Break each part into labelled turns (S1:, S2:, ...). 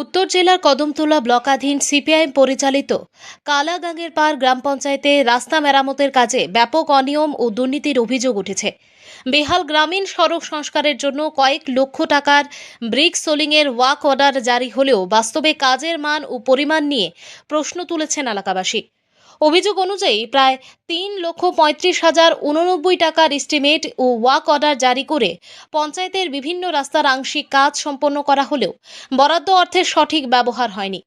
S1: উত্তর জেলার কদমতলা ব্লকাধীন সিপিআইএম পরিচালিত কালাগাঙ্গের পাড় গ্রাম পঞ্চায়েতে রাস্তা মেরামতের কাজে ব্যাপক অনিয়ম ও দুর্নীতির অভিযোগ উঠেছে। বেহাল গ্রামীণ সড়ক সংস্কারের জন্য কয়েক লক্ষ টাকার ব্রিক সোলিংয়ের ওয়ার্ক অর্ডার জারি হলেও বাস্তবে কাজের মান ও পরিমাণ নিয়ে প্রশ্ন তুলেছেন এলাকাবাসী। অভিযোগ অনুযায়ী প্রায় 3,35,089 টাকার এস্টিমেট ও ওয়ার্ক অর্ডার জারি করে পঞ্চায়েতের বিভিন্ন রাস্তার আংশিক কাজ সম্পন্ন করা হলেও বরাদ্দ অর্থের সঠিক ব্যবহার হয়নি।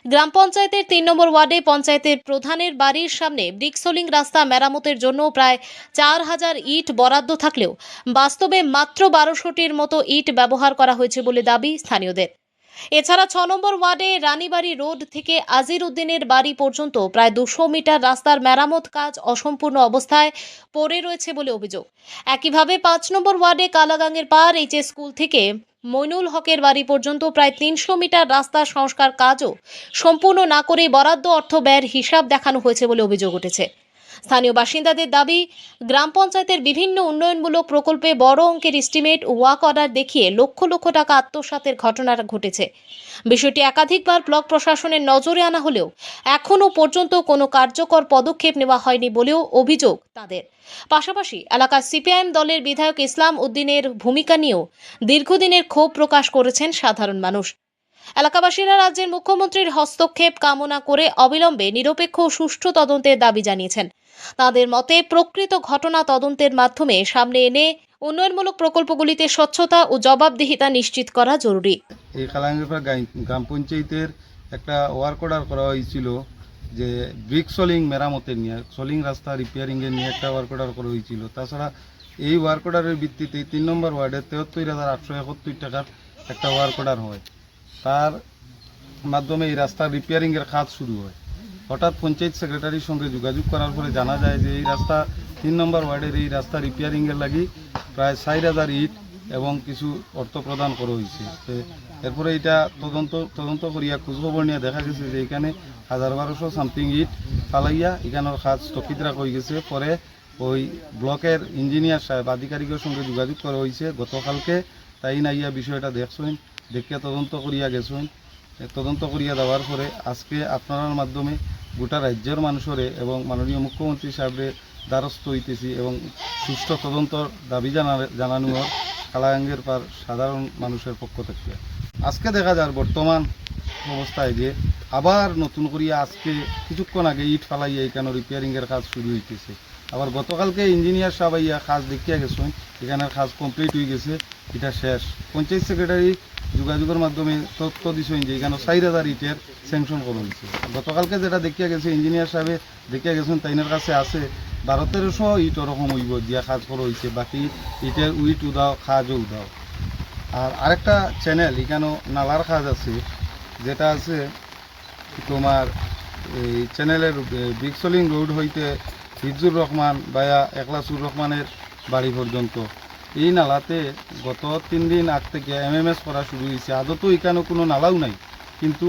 S1: গ্রাম পঞ্চায়েতের 3 নম্বর ওয়ার্ডে পঞ্চায়েতের প্রধানের বাড়ির সামনে ব্রিকসোলিং রাস্তা মেরামতের জন্য প্রায় 4,000 ইট বরাদ্দ থাকলেও বাস্তবে মাত্র 1200টির মতো ইট ব্যবহার করা হয়েছে বলে দাবি স্থানীয়দের। এছাড়া 6 নম্বর ওয়ার্ডে রানীবাড়ি রোড থেকে আজির উদ্দিনের বাড়ি পর্যন্ত প্রায় 200 মিটার রাস্তার মেরামত কাজ অসম্পূর্ণ অবস্থায় পড়ে রয়েছে বলে অভিযোগ। একইভাবে 5 নম্বর ওয়ার্ডে কালাগাঙ্গের পাড় এইচএস স্কুল থেকে মইনুল হকের বাড়ি পর্যন্ত প্রায় 300 মিটার রাস্তার সংস্কার কাজও সম্পূর্ণ না করে বরাদ্দ অর্থ ব্যয়ের হিসাব দেখানো হয়েছে বলে অভিযোগ উঠেছে। স্থানীয় বাসিন্দাদের দাবি, গ্রাম পঞ্চায়েতের বিভিন্ন উন্নয়নমূলক প্রকল্পে বড় অঙ্কের এস্টিমেট ও ওয়ার্ক অর্ডার দেখিয়ে লক্ষ লক্ষ টাকা আত্মসাতের ঘটনা ঘটেছে। বিষয়টি একাধিকবার ব্লক প্রশাসনের নজরে আনা হলেও এখনও পর্যন্ত কোনো কার্যকর পদক্ষেপ নেওয়া হয়নি বলেও অভিযোগ তাদের। পাশাপাশি এলাকার সিপিআইএম দলের বিধায়ক ইসলাম উদ্দিনের ভূমিকা নিয়েও দীর্ঘদিনের ক্ষোভ প্রকাশ করেছেন সাধারণ মানুষ। এলাকাবাসীরা রাজ্যের মুখ্যমন্ত্রীর হস্তক্ষেপ কামনা করে অবিলম্বে নিরপেক্ষ ও সুষ্ঠু তদন্তের দাবি জানিয়েছেন। তাদের মতে প্রকৃত ঘটনা তদন্তের মাধ্যমে সামনে এনে উন্নয়নমূলক প্রকল্পগুলিতে স্বচ্ছতা ও জবাবদিহিতা নিশ্চিত করা জরুরি।
S2: এই কালাঙ্গিরপাড় গ্রাম পঞ্চায়েতের একটা ওয়ার্ক অর্ডার করা হয়েছিল যে ব্রিক সোলিং মেরামতের নিয়ে, সোলিং রাস্তা রিপেয়ারিংয়ের নিয়ে একটা ওয়ার্ক অর্ডার করা হয়েছিল। তাছাড়া এই ওয়ার্ক অর্ডারের ভিত্তিতে 3 নম্বর ওয়ার্ডে 73,871 টাকার একটা ওয়ার্ক অর্ডার হয়। তার মাধ্যমে এই রাস্তার রিপেয়ারিংয়ের কাজ শুরু হয়। হঠাৎ পঞ্চায়েত সেক্রেটারির সঙ্গে যোগাযোগ করার পরে জানা যায় যে এই রাস্তা 3 নম্বর ওয়ার্ডের এই রাস্তা রিপেয়ারিংয়ের লাগি প্রায় 4,000 ইট এবং কিছু অর্থ প্রদান করা হয়েছে। এরপরে এটা তদন্ত করিয়া খোঁজখবর নিয়ে দেখা গেছে যে এখানে 1,1200 সামথিং ইট ফালাইয়া এখানের কাজ স্থগিত রাখা হয়ে গেছে। পরে ওই ব্লকের ইঞ্জিনিয়ার সাহেব আধিকারিকের সঙ্গে যোগাযোগ করা হয়েছে গতকালকে, তাই নাইয়া বিষয়টা দেখছেন, দেখিয়া তদন্ত করিয়া গেছেন। তদন্ত করিয়া দেওয়ার পরে আজকে আপনার মাধ্যমে গোটা রাজ্যের মানুষরে এবং মাননীয় মুখ্যমন্ত্রী সাহেবের দ্বারস্থ হইতেছি এবং সুষ্ঠু তদন্তর দাবি জানানো কালাগাঙ্গের পার সাধারণ মানুষের পক্ষ থেকে। আজকে দেখা যায় বর্তমান অবস্থায় যে আবার নতুন করিয়া আজকে কিছুক্ষণ আগে ইট ফালাইয়া এখানে রিপেয়ারিংয়ের কাজ শুরু হইতেছে। আবার গতকালকে ইঞ্জিনিয়ার সাহেব আইয়া কাজ দেখিয়া গেছেন, এখানের কাজ কমপ্লিট হয়ে গেছে, এটা শেষ। পঞ্চায়েত সেক্রেটারি যোগাযোগের মাধ্যমে তথ্য দিয়েছেন যে এখানে 4,000 ইটের স্যাংশন করা হয়েছে। গতকালকে যেটা দেখিয়া গেছে ইঞ্জিনিয়ার সাহেবে দেখিয়া গেছেন তাইনের কাছে আছে 12-1300 ইট ওরকম হইব দিয়া কাজ করা হয়েছে, বাকি ইটের উইট উদাও কাজও উদাও। আর আরেকটা চ্যানেল এখানে নালার কাজ আছে, যেটা আছে তোমার এই চ্যানেলের ব্রিকসোলিং রোড হইতে হিফজুর রহমান বায়া একলাসুর রহমানের বাড়ি পর্যন্ত এই নালাতে গত 3 দিন আগ থেকে এমএমএস করা শুরু হয়েছে। আদতেও এখানে কোনো নালাও নাই, কিন্তু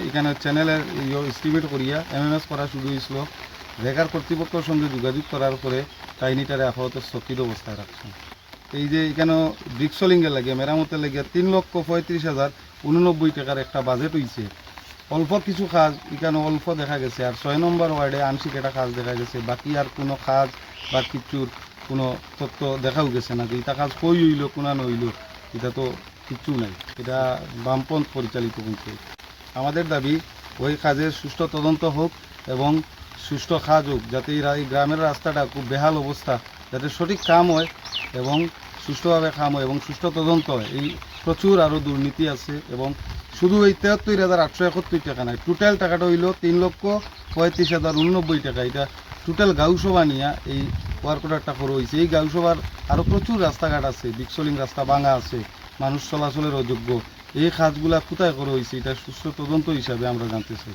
S2: এখানে চ্যানেলের এস্টিমেট করিয়া এমএমএস করা শুরু হয়েছিল। রেগার কর্তৃপক্ষের সঙ্গে যোগাযোগ করার পরে টাইনিটারে আপাতত স্থগিত অবস্থায় রাখছেন। এই যে এখানে ব্রিকসোলিংয়ের লাগে মেরামতের লাগে 3,35,089 টাকার একটা বাজেট হয়েছে। অল্প কিছু কাজ এখানে অল্প দেখা গেছে, আর 6 নম্বর ওয়ার্ডে আংশিক একটা কাজ দেখা গেছে। বাকি আর কোনো কাজ বা কিছুর কোনো তথ্য দেখাও গেছে না যে এটা কাজ কই হইল কোনা নইল, এটা তো কিচ্ছু নাই। এটা বামপন্থ পরিচালিত পঞ্চায়েত। আমাদের দাবি ওই কাজের সুষ্ঠু তদন্ত হোক এবং সুষ্ঠু কাজ হোক, যাতে এই গ্রামের রাস্তাটা খুব বেহাল অবস্থা, যাতে সঠিক কাম হয় এবং সুষ্ঠুভাবে কাম হয় এবং সুষ্ঠু তদন্ত হয়। এই প্রচুর আরও দুর্নীতি আছে এবং শুধু এই 73,871 টাকা নাই, টোটাল টাকাটা হইল 3,35,089 টাকা। এটা টোটাল গাঁওসভা নিয়ে এই ওয়ার্ক অর্ডারটা করা হয়েছে। এই গাঁওসভার আরও প্রচুর রাস্তাঘাট আছে, ব্রিকসোলিং রাস্তা ভাঙা আছে, মানুষ চলাচলের অযোগ্য। এই কাজগুলা কোথায় করা হয়েছে এটা সুষ্ঠু তদন্ত হিসাবে আমরা জানতে চাই।